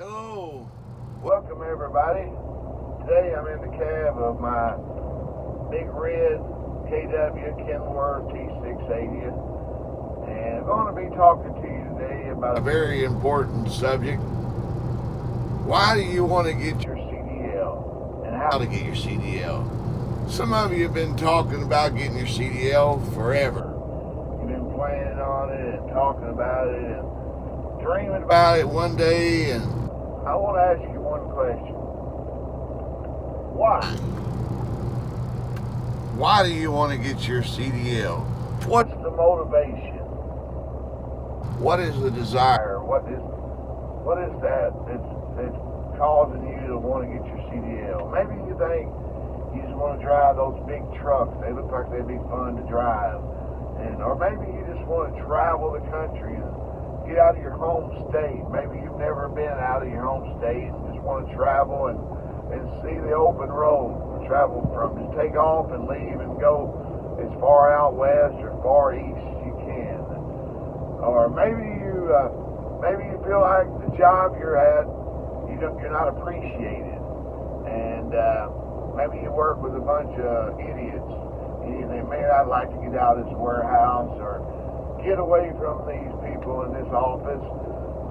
Hello. Welcome everybody. Today I'm in the cab of my big red KW Kenworth T680 and I'm going to be talking to you today about A very important subject. Why do you want to get your CDL and how how to get your CDL? Some of you have been talking about getting your CDL forever. you've been planning on it and talking about it and dreaming About it one day, and I want to ask you one question. Why? why do you want to get your CDL? What's the motivation? What is the desire? What is that that's causing you to want to get your CDL? Maybe you think you just want to drive those big trucks. They look like they'd be fun to drive. Or maybe you just want to travel the country and get out of your home state. Maybe you've never been out of your home state and just want to travel and see the open road. Travel from, just take off and leave and go as far out west or far east as you can. Or maybe you feel like the job you're at, you're not appreciated, and maybe you work with a bunch of idiots, and you think, man, I'd like to get out of this warehouse or get away from these people in this office,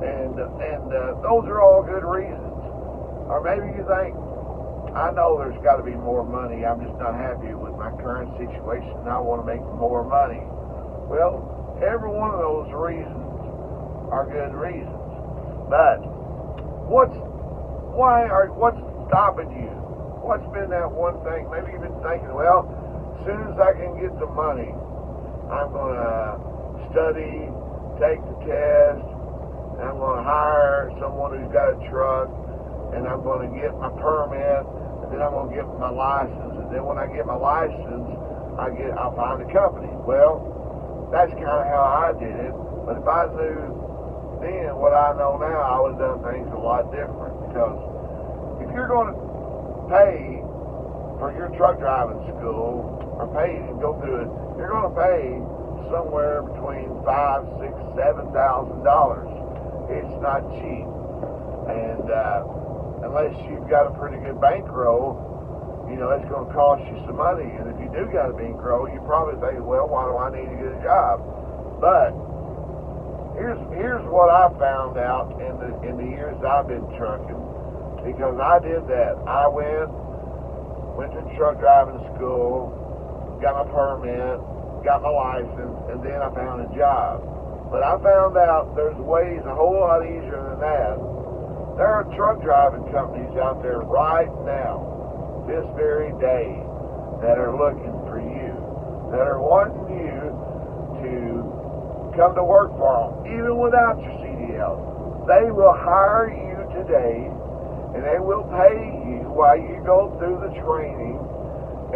and those are all good reasons. Or maybe you think, I know there's got to be more money. I'm just not happy with my current situation, and I want to make more money. Well, every one of those reasons are good reasons. But what's stopping you? What's been that one thing? Maybe you've been thinking, well, as soon as I can get the money, I'm going to study, take the test, and I'm going to hire someone who's got a truck, and I'm going to get my permit, and then I'm going to get my license, and then when I get my license, I'll find a company. Well, that's kind of how I did it. But if I knew then what I know now, I would have done things a lot different. Because if you're going to pay for your truck driving school, or pay and go through it, you're going to pay somewhere between $5,000, $6,000, $7,000. It's not cheap, and unless you've got a pretty good bankroll, it's going to cost you some money. And if you do got a bankroll, you probably think, well, why do I need to get a job? But here's what I found out in the years I've been trucking, because I did that. I went to truck driving school, got my permit, got my license, and then I found a job. But I found out there's ways a whole lot easier than that. There are truck driving companies out there right now, this very day, that are looking for you, that are wanting you to come to work for them, even without your CDL. They will hire you today, and they will pay you while you go through the training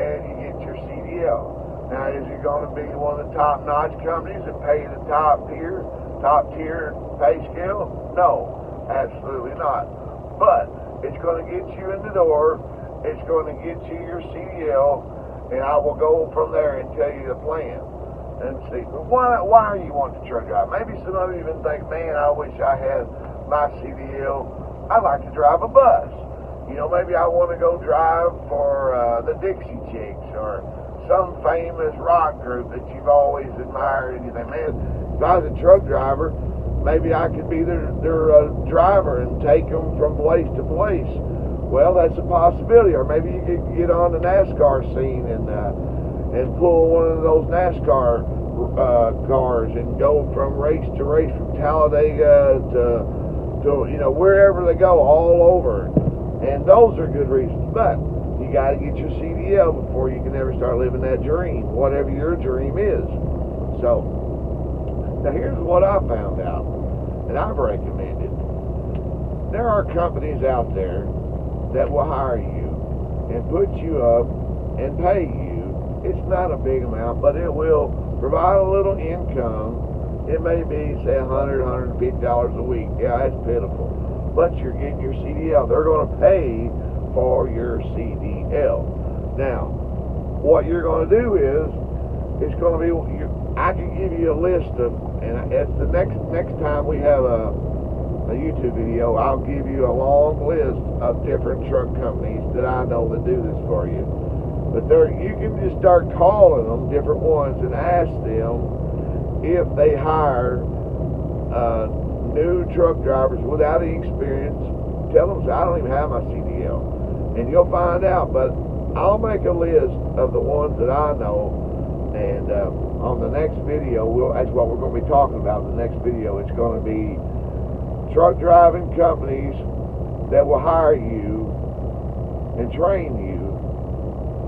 and you get your CDL. Now, is it going to be one of the top-notch companies that pay the top tier pay scale? No, absolutely not. But it's going to get you in the door. It's going to get you your CDL, and I will go from there and tell you the plan. And see, why are you wanting to truck drive? Maybe some of you even think, man, I wish I had my CDL. I'd like to drive a bus. Maybe I want to go drive for the Dixie Chicks or some famous rock group that you've always admired. And you think, man, if I was a truck driver, maybe I could be their driver and take them from place to place. Well, that's a possibility. Or maybe you could get on the NASCAR scene and pull one of those NASCAR cars and go from race to race, from Talladega to wherever they go, all over. And those are good reasons. But you got to get your CDL before you can ever start living that dream, whatever your dream is. So now here's what I found out, and I've recommended. There are companies out there that will hire you and put you up and pay you. It's not a big amount, but it will provide a little income. It may be, say, $100, $150 a week. Yeah, that's pitiful. But you're getting your CDL. They're going to pay for your CDL. Now, what you're going to do is, it's going to be, I can give you a list of, and it's the next time we have a a YouTube video, I'll give you a long list of different truck companies that I know that do this for you. But you can just start calling them, different ones, and ask them if they hire new truck drivers without any experience. Tell them, I don't even have my CDL. And you'll find out. But I'll make a list of the ones that I know. And on the next video, that's what we're going to be talking about in the next video. It's going to be truck driving companies that will hire you and train you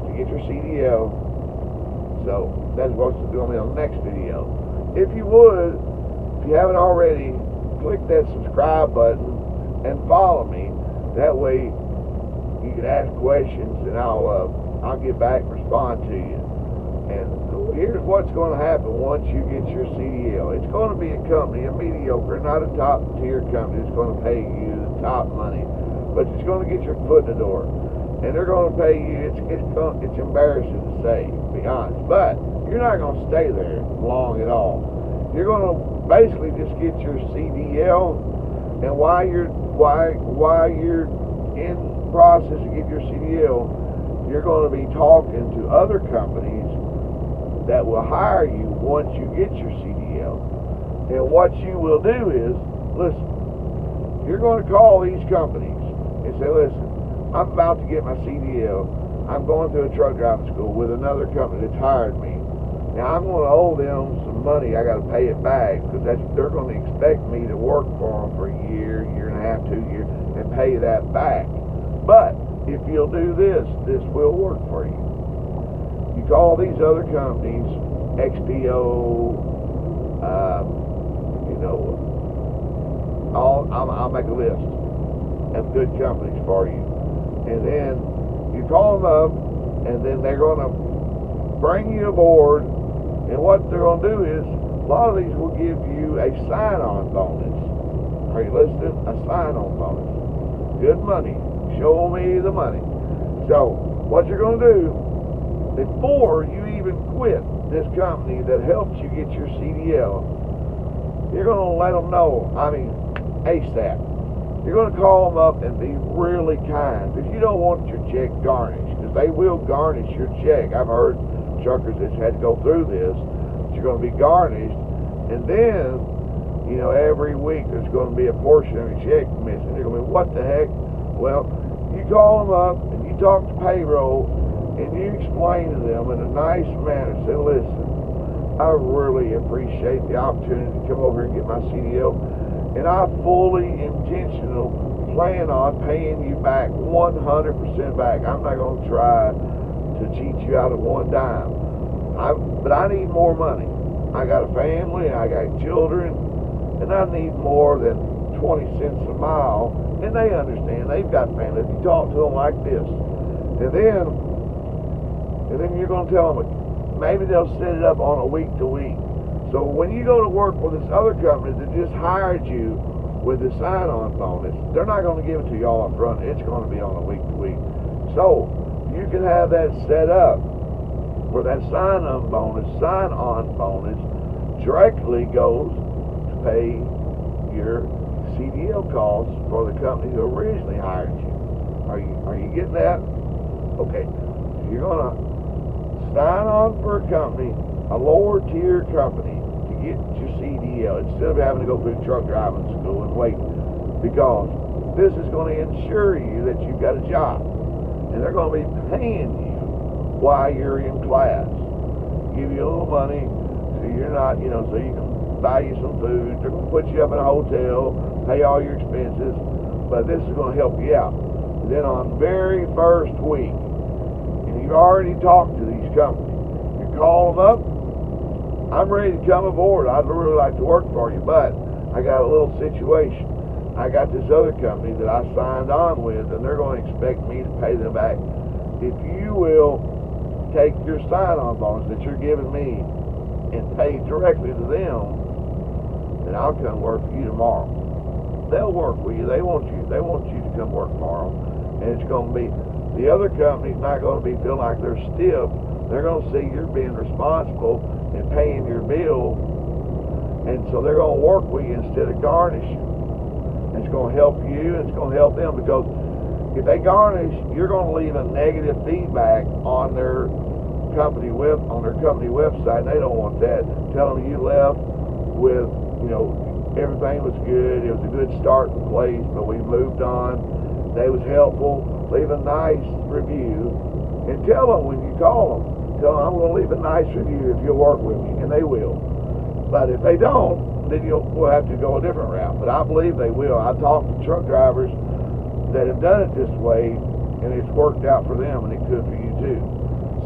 to get your CDL. So that's what's going to be on the next video. If you would, if you haven't already, click that subscribe button and follow me. That way you can ask questions and I'll get back and respond to you. And here's what's going to happen once you get your CDL. It's going to be a company, a mediocre, not a top tier company. It's going to pay you the top money, but it's going to get your foot in the door. And they're going to pay you. It's embarrassing to say, to be honest, but you're not going to stay there long at all. You're going to basically just get your CDL, and while you're in process to get your CDL, you're going to be talking to other companies that will hire you once you get your CDL. And what you will do is, listen, you're going to call these companies and say, listen, I'm about to get my CDL. I'm going through a truck driving school with another company that's hired me. Now I'm going to owe them some money. I got to pay it back because they're going to expect me to work for them for a year, year and a half, 2 years, and pay that back. But if you'll do this will work for you. You call these other companies, XPO, I'll make a list of good companies for you. And then you call them up, and then they're going to bring you aboard. And what they're going to do is, a lot of these will give you a sign-on bonus. Are you listening? A sign-on bonus. Good money. Show me the money. So, what you're going to do, before you even quit this company that helps you get your CDL, you're going to let them know, ASAP. You're going to call them up and be really kind, because you don't want your check garnished, because they will garnish your check. I've heard truckers that's had to go through this. You're going to be garnished, and then, every week there's going to be a portion of your check missing. You're going to be, what the heck? Well, you call them up and you talk to payroll and you explain to them in a nice manner. Say, listen, I really appreciate the opportunity to come over and get my CDL, and I fully intentional plan on paying you back 100% back. I'm not going to try to cheat you out of one dime. But I need more money. I got a family, I got children, and I need more than 20 cents a mile. And they understand. They've got family. If you talk to them like this, and then you're going to tell them, maybe they'll set it up on a week-to-week. So when you go to work with this other company that just hired you with the sign-on bonus, they're not going to give it to you all up front. It's going to be on a week-to-week. So you can have that set up where that sign-on bonus directly goes to pay your CDL costs for the company who originally hired you. Are you getting that? Okay. You're going to sign on for a company, a lower tier company, to get your CDL instead of having to go through truck driving school and wait, because this is going to ensure you that you've got a job, and they're going to be paying you while you're in class. Give you a little money so you're not, so you can buy you some food. They're going to put you up in a hotel, pay all your expenses, but this is going to help you out. And then on the very first week, and you've already talked to these companies, you call them up, I'm ready to come aboard. I'd really like to work for you, but I got a little situation. I got this other company that I signed on with, and they're going to expect me to pay them back. If you will take your sign-on bonus that you're giving me and pay directly to them, then I'll come work for you tomorrow. They'll work with you. They want you to come work tomorrow. And it's going to be, the other company's not going to be feeling like they're stiff. They're going to see you're being responsible and paying your bill. And so they're going to work with you instead of garnish you. it's going to help you, and it's going to help them, because if they garnish, you're going to leave a negative feedback on their company website, and they don't want that. Tell them you left with, everything was good, it was a good starting place, but we moved on, they was helpful. Leave a nice review, and tell them when you call them, tell them I'm going to leave a nice review if you'll work with me, and they will. But if they don't, then we'll have to go a different route. But I believe they will. I talked to truck drivers that have done it this way, and it's worked out for them, and it could for you too.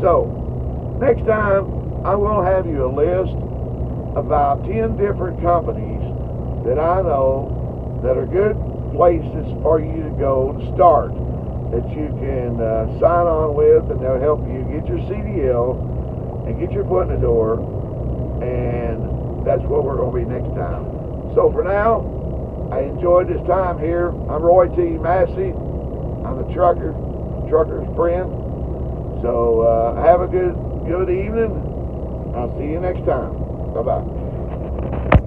So next time, I'm going to have you a list of about 10 different companies that I know that are good places for you to go to start, that you can sign on with, and they'll help you get your CDL and get your foot in the door, and that's where we're going to be next time. So for now, I enjoyed this time here. I'm Roy T. Massey. I'm a trucker's friend. So have a good evening. I'll see you next time. Bye-bye.